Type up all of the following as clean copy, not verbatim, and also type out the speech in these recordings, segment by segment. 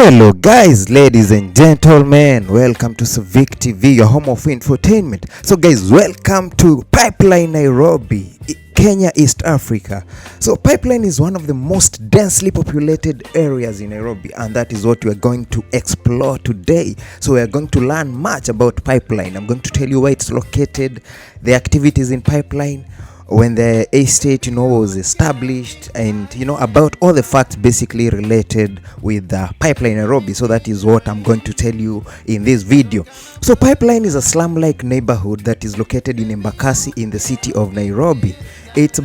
Hello guys, ladies and gentlemen, welcome to Civic TV, your home of infotainment. So guys, welcome to Pipeline Nairobi, Kenya, East Africa. So Pipeline is one of the most densely populated areas in Nairobi, and that is what we are going to explore today. So we are going to learn much about Pipeline. I'm going to tell you where it's located, the activities in Pipeline, when the estate was established, and about all the facts basically related with the Pipeline Nairobi. So that is what I'm going to tell you in this video. So Pipeline is a slum-like neighborhood that is located in Embakasi in the city of Nairobi. It's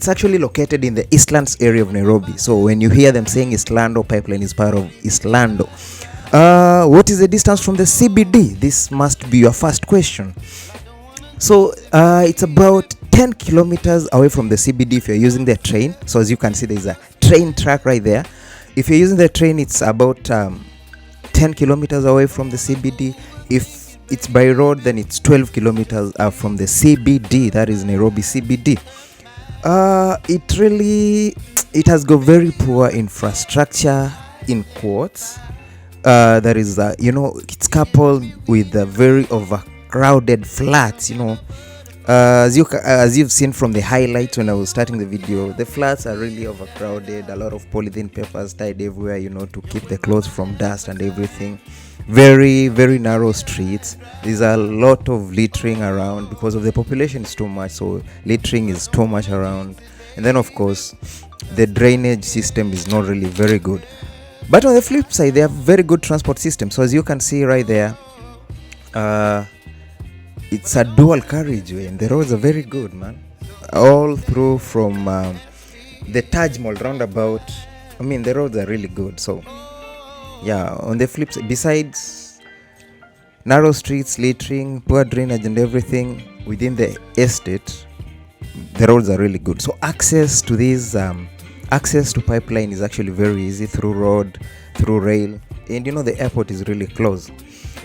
actually located in the Eastlands area of Nairobi. So when you hear them saying Eastlando, Pipeline is part of Eastlando. What is the distance from the CBD? This must be your first question. So it's about 10 kilometers away from the CBD if you're using the train. So as you can see, there's a train track right there. If you're using the train, it's about 10 kilometers away from the CBD. If it's by road, then it's 12 kilometers from the CBD, that is Nairobi CBD. It has got very poor infrastructure, in quotes. That is, it's coupled with the very overcrowded flats. As you've seen from the highlights when I was starting the video, the flats are really overcrowded. A lot of polythene papers tied everywhere, to keep the clothes from dust and everything. Very, very narrow streets. There's a lot of littering around because of the population is too much, so littering is too much around. And then of course the drainage system is not really very good. But on the flip side, they have very good transport system. So as you can see right there, it's a dual carriageway and the roads are very good, man. All through from the Taj Mall roundabout. The roads are really good. So yeah, on the flip side, besides narrow streets, littering, poor drainage and everything within the estate, the roads are really good. So access to Pipeline is actually very easy through road, through rail, and the airport is really close.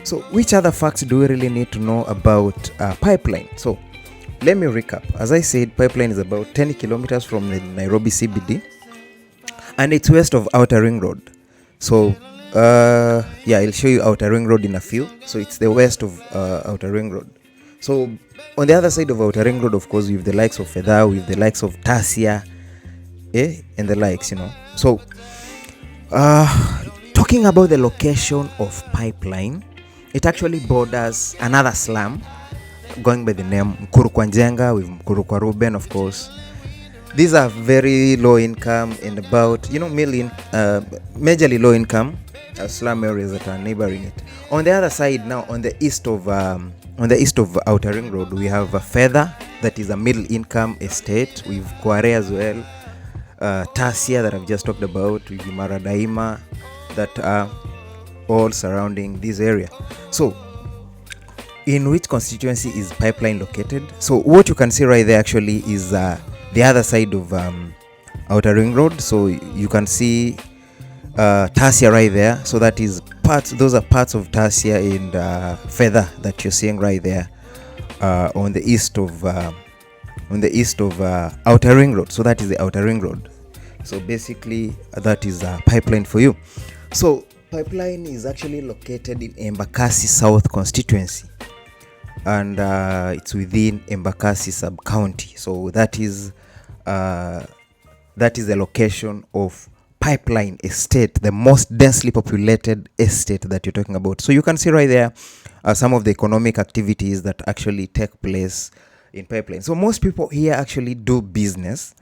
So which other facts do we really need to know about Pipeline? So let me recap. As I said, Pipeline is about 10 kilometers from the Nairobi CBD, and it's west of Outer Ring Road. So I'll show you Outer Ring Road in a few. So it's the west of Outer Ring Road. So on the other side of Outer Ring Road, of course, we have the likes of Fedha, we have the likes of Tasia, and the likes, So talking about the location of Pipeline, it actually borders another slum going by the name Mkurukwanjenga with Mkurukwaruben, of course. These are very low income and about, majorly low income slum areas that are neighboring it. On the other side now, on the east of Outer Ring Road, we have Fedha, that is a middle income estate. We have Kware as well, Tasia that I've just talked about, with Maradaima, that are all surrounding this area. So in which constituency is Pipeline located? So what you can see right there actually is the other side of Outer Ring Road. So you can see Tasia right there. So that is those are parts of Tasia and Fedha that you're seeing right there on the east of Outer Ring Road. So that is the Outer Ring Road. So basically that is Pipeline for you. So Pipeline is actually located in Embakasi South Constituency, and it's within Embakasi sub-county. So that is the location of Pipeline Estate, the most densely populated estate that you're talking about. So you can see right there some of the economic activities that actually take place in Pipeline. So most people here actually do business.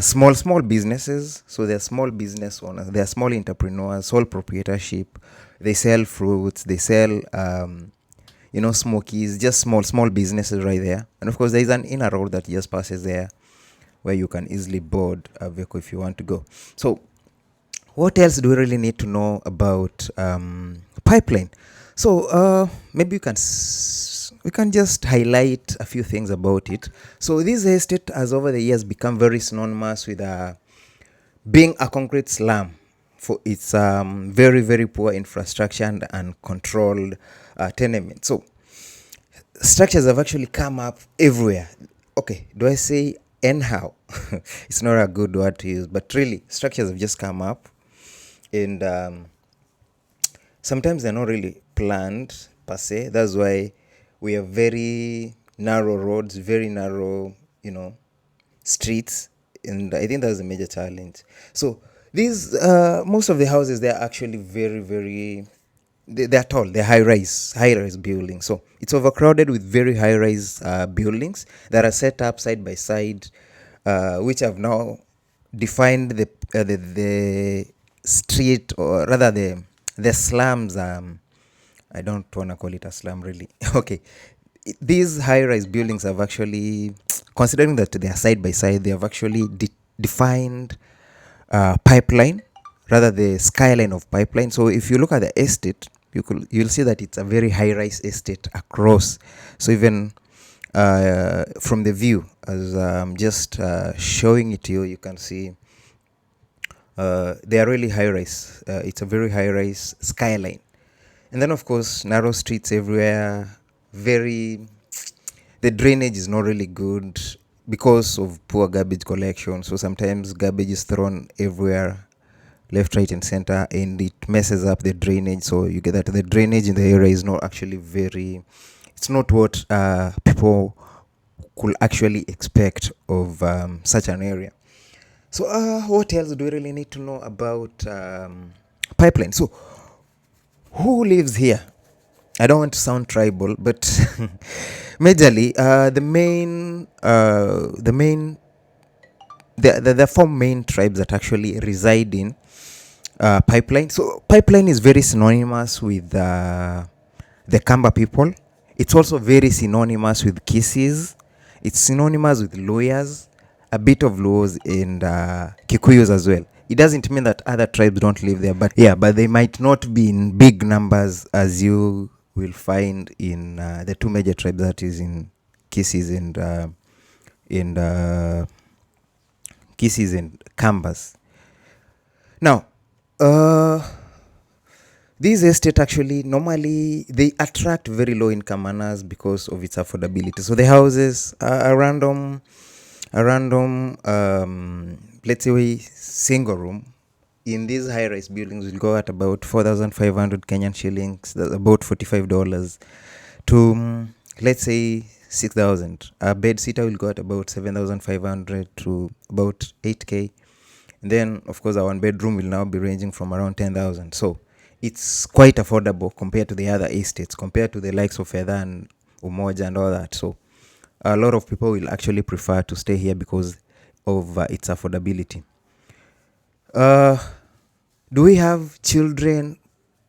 Small businesses. So they're small business owners, they're small entrepreneurs, sole proprietorship. They sell fruits, they sell smokies, just small businesses right there. And of course there is an inner road that just passes there where you can easily board a vehicle if you want to go. So what else do we really need to know about Pipeline? So maybe we can just highlight a few things about it. So this estate has over the years become very synonymous with being a concrete slum for its very, very poor infrastructure and uncontrolled tenement. So structures have actually come up everywhere. Okay, do I say anyhow? It's not a good word to use, but really structures have just come up and sometimes they're not really planned per se. That's why we have very narrow roads, very narrow, streets, and I think that's a major challenge. So these most of the houses, they're actually very, very, they're tall, they're high rise buildings. So it's overcrowded with very high rise buildings that are set up side by side, which have now defined the street, or rather the slums. I don't want to call it a slum, really. Okay, these high-rise buildings have actually, considering that they are side by side, they have actually defined pipeline, rather the skyline of pipeline. So if you look at the estate, you'll see that it's a very high-rise estate across. So even from the view, as I'm just showing it to you, you can see they are really high-rise. It's a very high-rise skyline. And then, of course, narrow streets everywhere. The drainage is not really good because of poor garbage collection. So sometimes garbage is thrown everywhere, left, right, and center, and it messes up the drainage. So you get that the drainage in the area is not actually it's not what people could actually expect of such an area. So what else do we really need to know about pipeline? So who lives here? I don't want to sound tribal, but majorly the four main tribes that actually reside in pipeline. So pipeline is very synonymous with the Kamba people. It's also very synonymous with Kisses. It's synonymous with lawyers, a bit of Luos, and Kikuyus as well. It doesn't mean that other tribes don't live there, but they might not be in big numbers as you will find in the two major tribes, that is in Kisses and Kisses and Kambas. Now, these estates actually normally they attract very low income earners because of its affordability. So the houses are a random let's say single room in these high-rise buildings will go at about 4,500 Kenyan shillings, that's about $45, to let's say 6,000. A bed sitter will go at about 7,500 to about 8K. And then, of course, our one bedroom will now be ranging from around 10,000. So it's quite affordable compared to the other estates, compared to the likes of Fedha and Umoja and all that. So a lot of people will actually prefer to stay here because of its affordability. Do we have children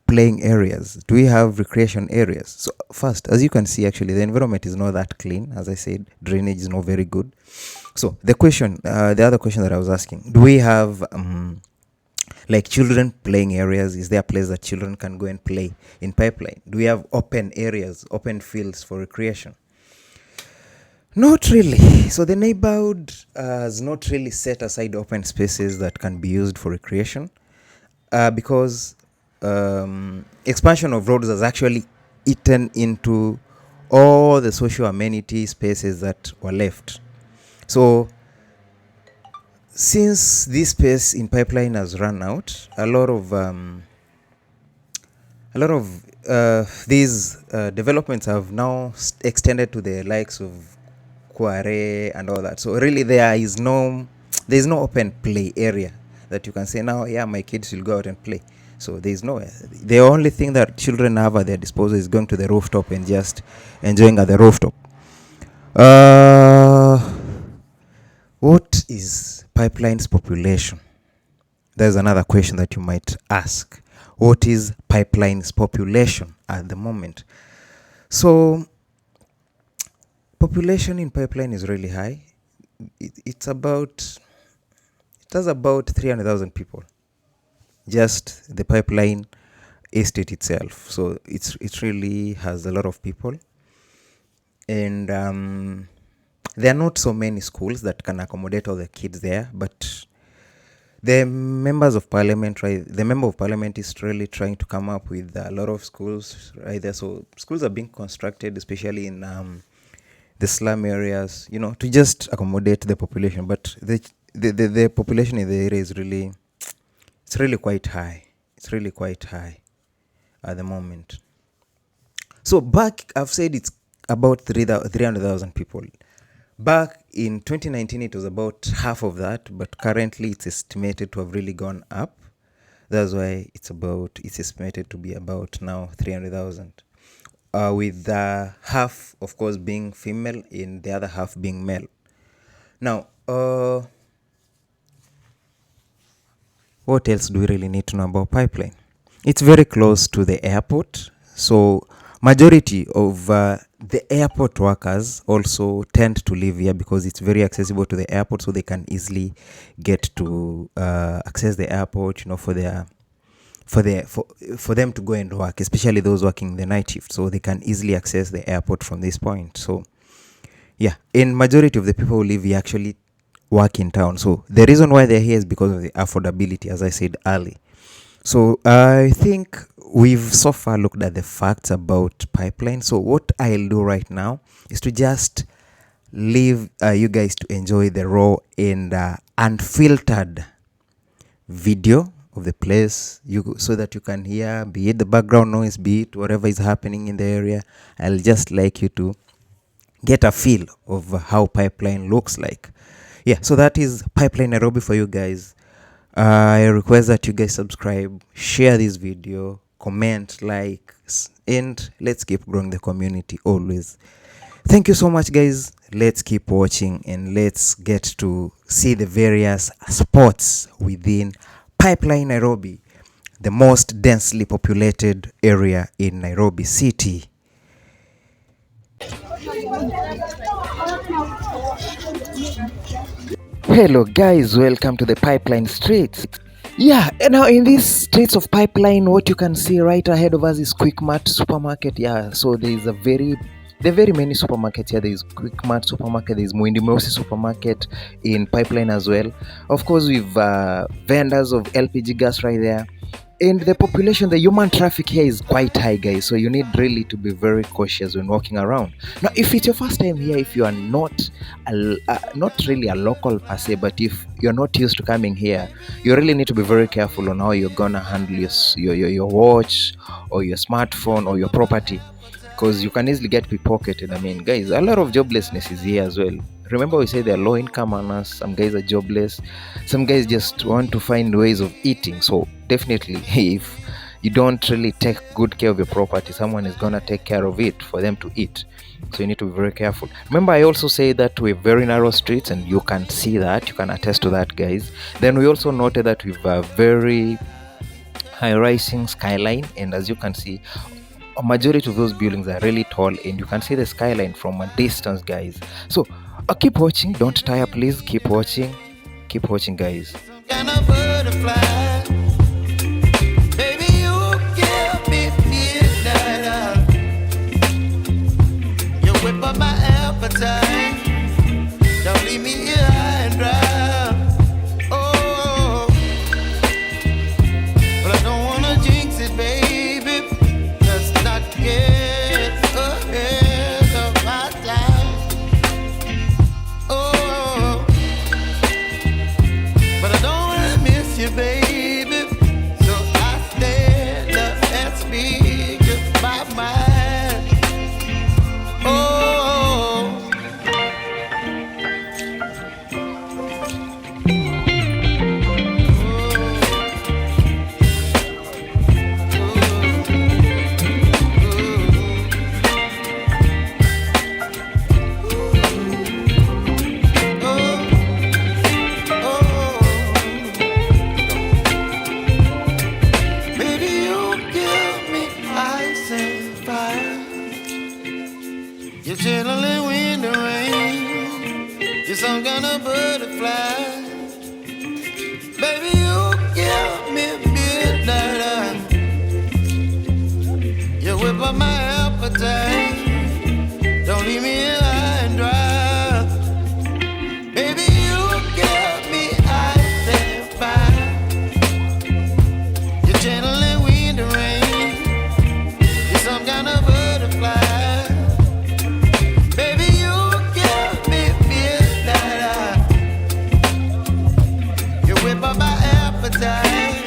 playing areas? Do we have recreation areas? So first, as you can see, actually the environment is not that clean. As I said, drainage is not very good. So the other question that I was asking, do we have like children playing areas? Is there a place that children can go and play in pipeline? Do we have open areas, open fields for recreation? Not really. So the neighborhood has not really set aside open spaces that can be used for recreation because expansion of roads has actually eaten into all the social amenity spaces that were left. So since this space in pipeline has run out, a lot of these developments have now extended to the likes of Kware and all that. So really there is no open play area that you can say now, yeah, my kids will go out and play. So there is nowhere. The only thing that children have at their disposal is going to the rooftop and just enjoying at the rooftop. What is pipeline's population? There's another question that you might ask. What is pipeline's population at the moment? So population in pipeline is really high. It has about 300,000 people, just the pipeline estate itself. So it really has a lot of people, and there are not so many schools that can accommodate all the kids there, but the member of parliament is really trying to come up with a lot of schools right there. So schools are being constructed, especially in the slum areas, to just accommodate the population. But the population in the area is really quite high. It's really quite high at the moment. So back, I've said it's about 300,000 people. Back in 2019, it was about half of that, but currently it's estimated to have really gone up. That's why it's estimated to be about now 300,000. With half, of course, being female and the other half being male. Now, what else do we really need to know about Pipeline? It's very close to the airport. So majority of the airport workers also tend to live here because it's very accessible to the airport, so they can easily get to access the airport, for them to go and work, especially those working the night shift, so they can easily access the airport from this point. So yeah, in majority of the people who live here actually work in town. So the reason why they're here is because of the affordability, as I said early. So I think we've so far looked at the facts about Pipeline. So what I'll do right now is to just leave you guys to enjoy the raw and unfiltered video of the place, so that you can hear, be it the background noise, be it whatever is happening in the area. I'll just like you to get a feel of how Pipeline looks like. Yeah, so that is Pipeline Nairobi for you guys. I request that you guys subscribe, share this video, comment, like, and let's keep growing the community always. Thank you so much, guys. Let's keep watching and let's get to see the various spots within Pipeline Nairobi, the most densely populated area in Nairobi city. Hello guys, welcome to the Pipeline streets. Yeah, and now in these streets of Pipeline, what you can see right ahead of us is Quickmart supermarket. Yeah, so there are very many supermarkets here. There is Quickmart supermarket, there is Muindi Mweusi supermarket in Pipeline as well. Of course, we've vendors of LPG gas right there. And the population, the human traffic here is quite high, guys. So you need really to be very cautious when walking around. Now, if it's your first time here, if you are not really a local per se, but if you're not used to coming here, you really need to be very careful on how you're gonna handle your watch or your smartphone or your property, because you can easily get pickpocketed. I mean, guys, a lot of joblessness is here as well. Remember, we say they're low income earners. Some guys are jobless. Some guys just want to find ways of eating. So definitely, if you don't really take good care of your property, someone is gonna take care of it for them to eat. So you need to be very careful. Remember, I also say that we're very narrow streets, and you can see that. You can attest to that, guys. Then we also noted that we've a very high-rising skyline, and as you can see, a majority of those buildings are really tall, and you can see the skyline from a distance, guys. So keep watching, don't tire, please. Keep watching, guys. Don't leave me here high and dry. Oh, but I don't wanna jinx it, baby. Let's not get ahead of my time. Oh, but I don't wanna miss you, baby. So I stand up and speak my mind. Oh. You're chilling in the rain. You're some kind of butterfly. Baby, you give me midnight. You whip up my appetite. Don't leave me here high and dry. Baby, you give me ice and fire. You're channeling wind and rain. You're some kind of butterfly. Whip up my appetite.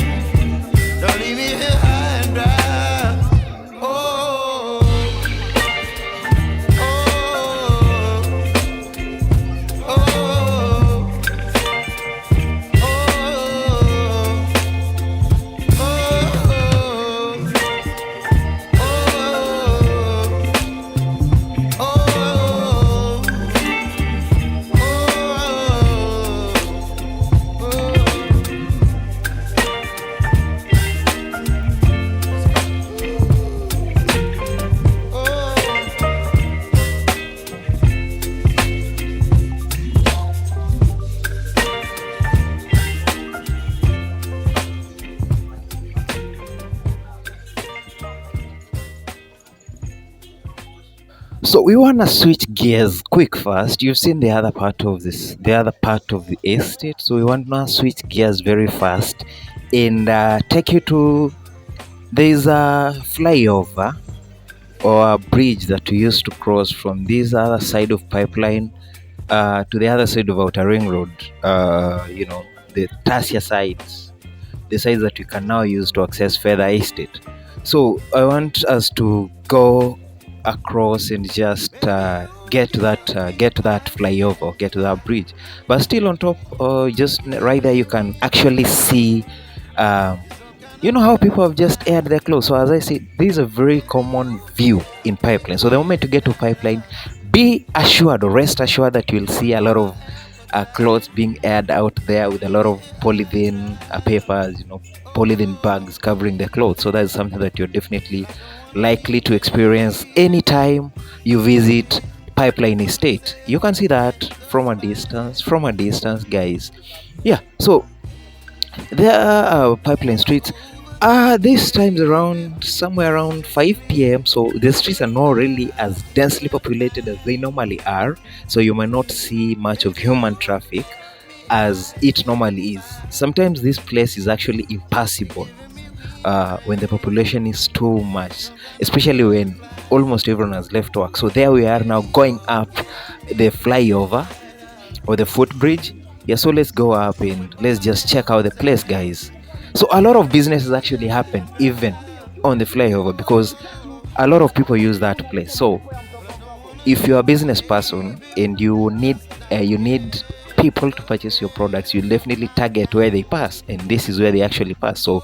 Don't leave me So we want to switch gears quick first. You've seen the other part of the estate. So we want to switch gears very fast and take you to, there's a flyover or a bridge that we used to cross from this other side of pipeline to the other side of Outer Ring Road. The Tasia sides, the sides that we can now use to access further estate. So I want us to go across and just get to that flyover, get to that bridge. But still on top, just right there, you can actually see. You know how people have just aired their clothes. So as I said, this is a very common view in pipeline. So the moment you get to pipeline, be assured or rest assured that you'll see a lot of clothes being aired out there with a lot of polythene papers, polythene bags covering the clothes. So that's something that you're definitely likely to experience anytime you visit Pipeline Estate. You can see that from a distance, guys. Yeah, so there are pipeline streets. This time's around somewhere around 5 p.m. So the streets are not really as densely populated as they normally are. So you might not see much of human traffic as it normally is. Sometimes this place is actually impassable when the population is too much, especially when almost everyone has left work. So there we are now going up the flyover or the footbridge. Yeah, so let's go up and let's just check out the place, guys. So a lot of businesses actually happen even on the flyover because a lot of people use that place. So if you're a business person and you need people to purchase your products, you definitely target where they pass, and this is where they actually pass. So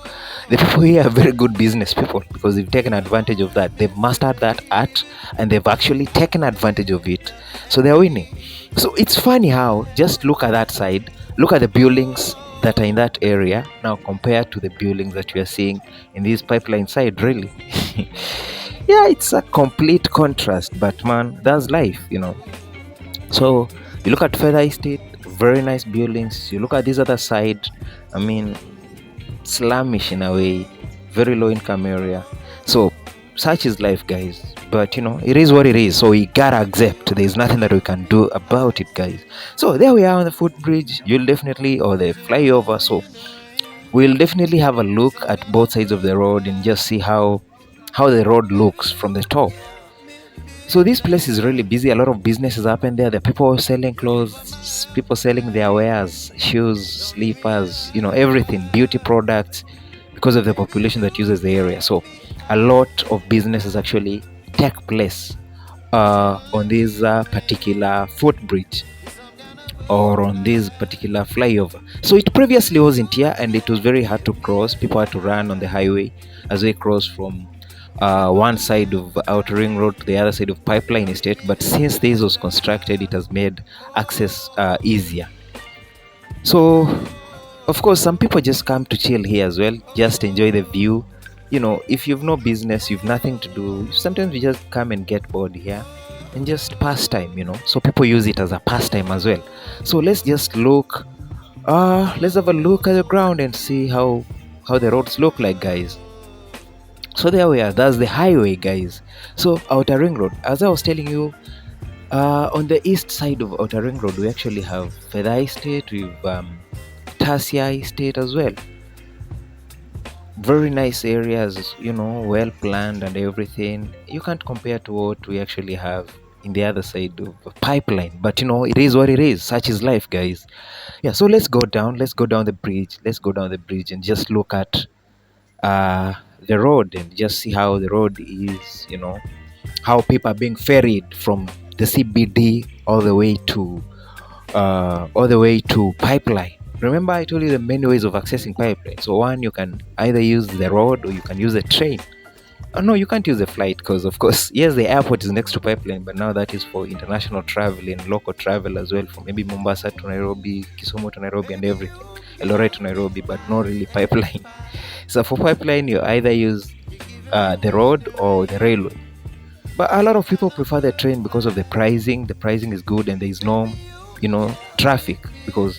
the people here are very good business people because they've taken advantage of that. They've mastered that art and they've actually taken advantage of it. So they're winning. So it's funny how, just look at that side, look at the buildings that are in that area now compared to the buildings that we are seeing in this pipeline side. Really yeah, it's a complete contrast, but man, that's life. So you look at Feather Estate, very nice buildings. You look at this other side, I mean, slummish in a way, very low income area. So such is life, guys. But it is what it is. So we gotta accept. There's nothing that we can do about it, guys. So there we are on the footbridge. You'll definitely, or the flyover. So we'll definitely have a look at both sides of the road and just see how the road looks from the top. So this place is really busy. A lot of businesses happen there. There are people selling clothes, people selling their wares, shoes, slippers, everything, beauty products, because of the population that uses the area. So a lot of businesses actually take place on this particular footbridge or on this particular flyover. So it previously wasn't here and it was very hard to cross. People had to run on the highway as they cross from one side of Outer Ring Road to the other side of Pipeline Estate. But since this was constructed, it has made access easier. So of course some people just come to chill here as well, just enjoy the view. If you've no business, you've nothing to do, sometimes you just come and get bored here and just pass time. So people use it as a pastime as well. So let's just look, let's have a look at the ground and see how the roads look like, guys. So there we are, that's the highway, guys. So Outer Ring Road, as I was telling you, on the east side of Outer Ring Road we actually have Feather Estate, we've Tasia Estate as well. Very nice areas, well planned and everything. You can't compare to what we actually have in the other side of Pipeline, but it is what it is. Such is life, guys. Yeah, so let's go down the bridge and just look at the road and just see how the road is, how people are being ferried from the CBD all the way to Pipeline. Remember, I told you the many ways of accessing Pipeline. So one, you can either use the road or you can use the train. No, you can't use the flight because, of course, yes, the airport is next to Pipeline, but now that is for international travel and local travel as well, from maybe Mombasa to Nairobi, Kisumu to Nairobi and everything, Eldoret to Nairobi, but not really Pipeline. So for Pipeline, you either use the road or the railway. But a lot of people prefer the train because of the pricing. The pricing is good and there is no, traffic because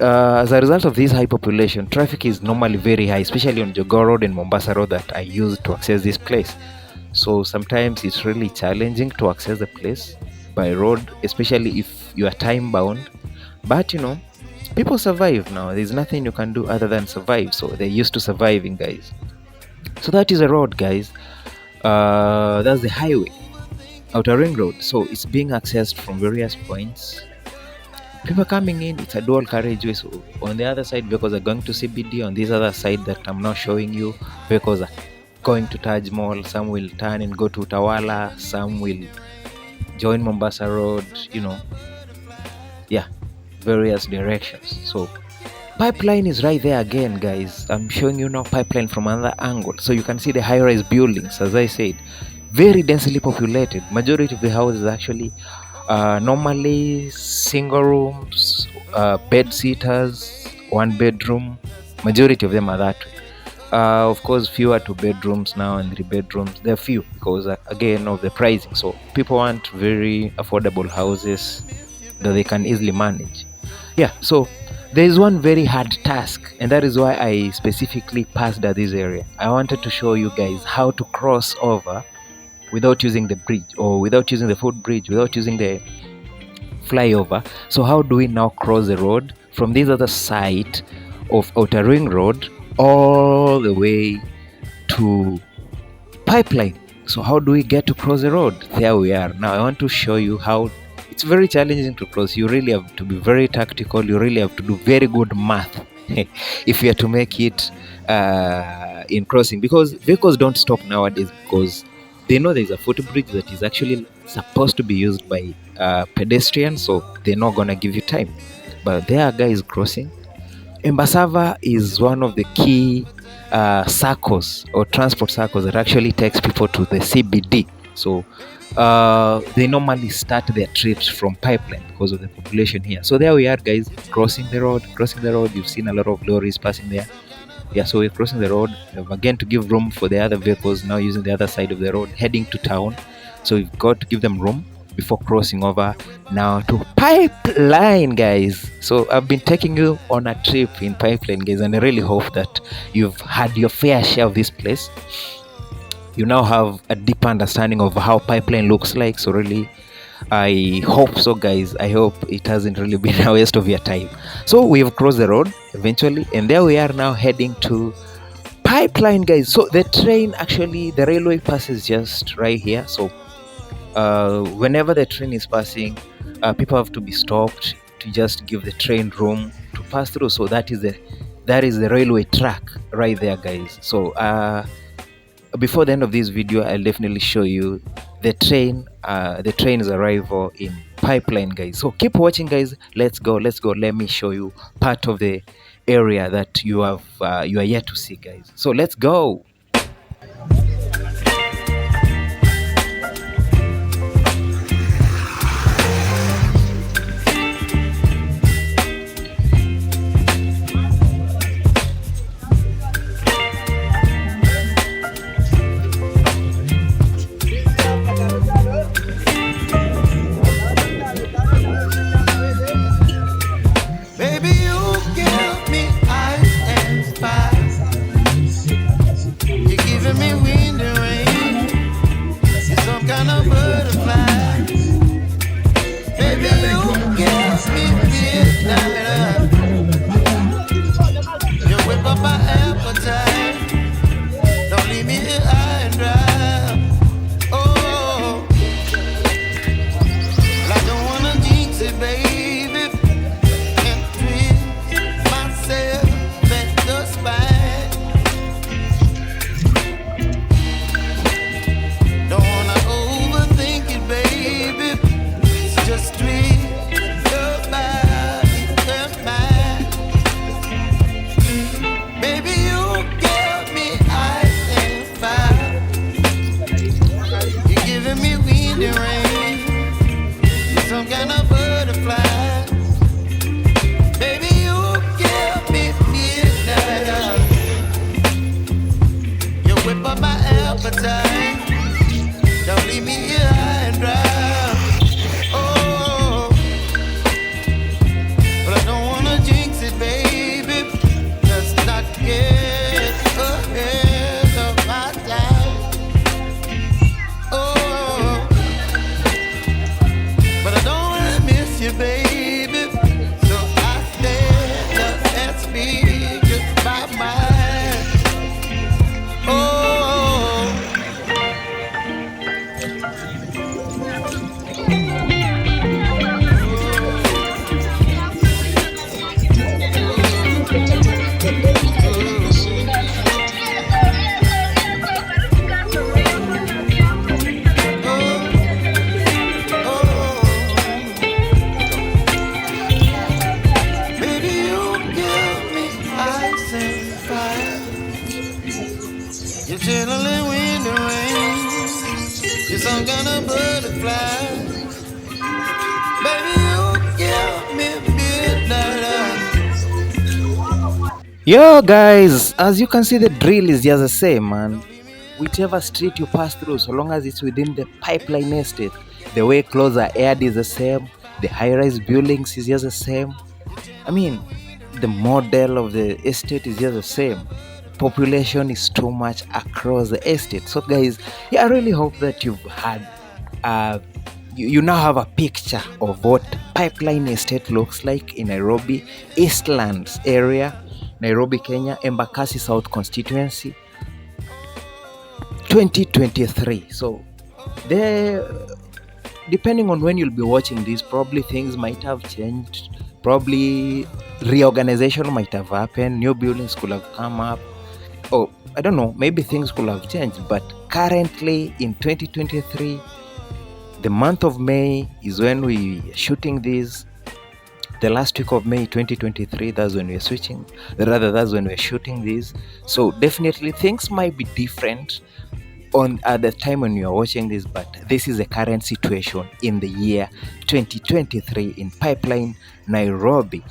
as a result of this high population, traffic is normally very high, especially on Jogoo Road and Mombasa Road that I use to access this place. So sometimes it's really challenging to access the place by road, especially if you are time bound. But people survive now. There's nothing you can do other than survive. So they're used to surviving, guys. So that is a road, guys. That's the highway, outer ring road. So it's being accessed from various points. People coming in, it's a dual carriageway. So on the other side, vehicles are going to CBD. On this other side that I'm not showing you, vehicles are going to Taj Mall. Some will turn and go to Utawala. Some will join Mombasa Road. Yeah, various directions. So pipeline is right there again, guys. I'm showing you now pipeline from another angle. So you can see the high-rise buildings, as I said, very densely populated. Majority of the houses actually normally single rooms, bed sitters, one bedroom. Majority of them are that way. Of course, fewer 2 bedrooms now and 3 bedrooms. They're few because again of the pricing. So people want very affordable houses that they can easily manage. Yeah, so there is one very hard task, and that is why I specifically passed at this area. I wanted to show you guys how to cross over without using the bridge, or without using the footbridge, without using the flyover. So how do we now cross the road from this other side of Outer Ring Road all the way to Pipeline? So how do we get to cross the road? There we are. Now I want to show you how it's very challenging to cross. You really have to be very tactical. You really have to do very good math if you are to make it in crossing, because vehicles don't stop nowadays because they know there's a footbridge that is actually supposed to be used by pedestrians, so they're not gonna give you time. But there are guys crossing. Embakasi is one of the key circles or transport circles that actually takes people to the CBD. So they normally start their trips from Pipeline because of the population here. So there we are, guys, crossing the road. You've seen a lot of lorries passing there. Yeah, so we're crossing the road. We have again to give room for the other vehicles now using the other side of the road heading to town. So we've got to give them room before crossing over now to Pipeline, guys. So I've been taking you on a trip in Pipeline, guys, and I really hope that you've had your fair share of this place. You now have a deep understanding of how Pipeline looks like. So really, I hope so, guys. I hope it hasn't really been a waste of your time. So we have crossed the road eventually, and there we are now heading to Pipeline, guys. So the train, actually, the railway passes just right here. So whenever the train is passing, people have to be stopped to just give the train room to pass through. So that is the railway track right there, guys. So before the end of this video, I'll definitely show you the train's arrival in Pipeline, guys. So keep watching, guys. Let's go. Let me show you part of the area that you are yet to see, guys. So let's go. some kind of butterfly. Baby, you give me midnight. Yo guys, as you can see, the drill is just the same, man. Whichever street you pass through, so long as it's within the pipeline estate, the way clothes are aired is the same, the high-rise buildings is just the same. I mean, the model of the estate is just the same. Population is too much across the estate. So guys, yeah, I really hope that you've had you now have a picture of what pipeline estate looks like in Nairobi Eastlands area, Nairobi, Kenya, Embakasi South Constituency, 2023. So there, depending on when you'll be watching this, probably things might have changed. Probably reorganization might have happened, new buildings could have come up. Oh, I don't know, maybe things could have changed. But currently in 2023, the month of May is when we are shooting this. The last week of May 2023, that's when we're switching. That's when we're shooting this. So definitely things might be different at the time when you're watching this, but this is the current situation in the year 2023 in Pipeline, Nairobi.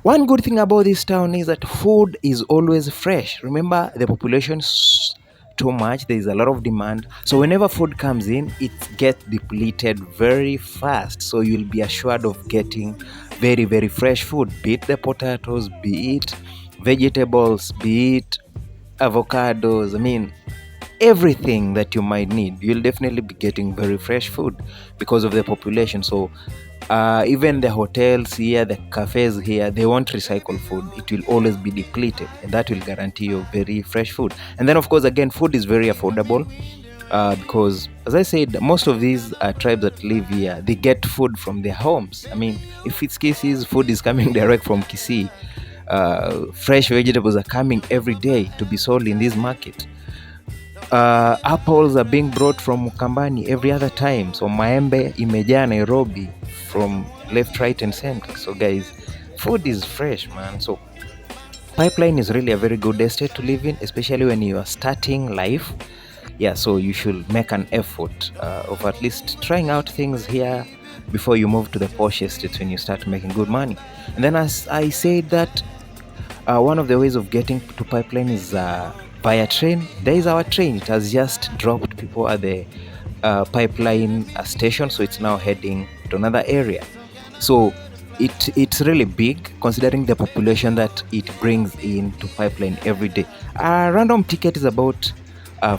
One good thing about this town is that food is always fresh. Remember, the population's too much, there is a lot of demand, so whenever food comes in, it gets depleted very fast. So you'll be assured of getting very, very fresh food, be it the potatoes, be it vegetables, be it avocados. I mean, everything that you might need, you'll definitely be getting very fresh food because of the population. So even the hotels here, the cafes here, they won't recycle food. It will always be depleted, and that will guarantee you very fresh food. And then of course, again, food is very affordable because, as I said, most of these tribes that live here, they get food from their homes. I mean, if it's Kisii, food is coming direct from Kisii. Fresh vegetables are coming every day to be sold in this market. Apples are being brought from Mukambani every other time. So maembe imejaa Nairobi from left, right and center. So guys, food is fresh, man. So Pipeline is really a very good estate to live in, especially when you are starting life. Yeah, so you should make an effort of at least trying out things here before you move to the posh estates when you start making good money. And then, as I said, that one of the ways of getting to Pipeline is via train. There is our train. It has just dropped people at the Pipeline station, so it's now heading to another area. So it's really big considering the population that it brings into Pipeline every day. A random ticket is about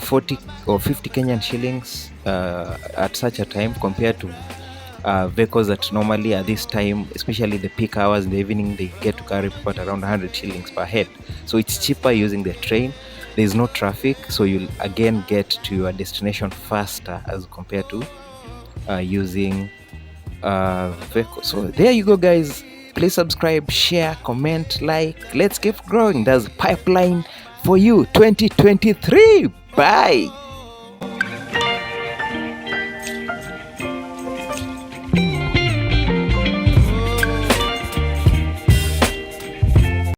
40 or 50 Kenyan shillings at such a time, compared to vehicles that normally at this time, especially the peak hours in the evening, they get to carry people at around 100 shillings per head. So it's cheaper using the train. There's no traffic, so you'll again get to your destination faster as compared to using vehicle. So there you go, guys. Please subscribe, share, comment, like. Let's keep growing. That's Pipeline for you 2023. Bye.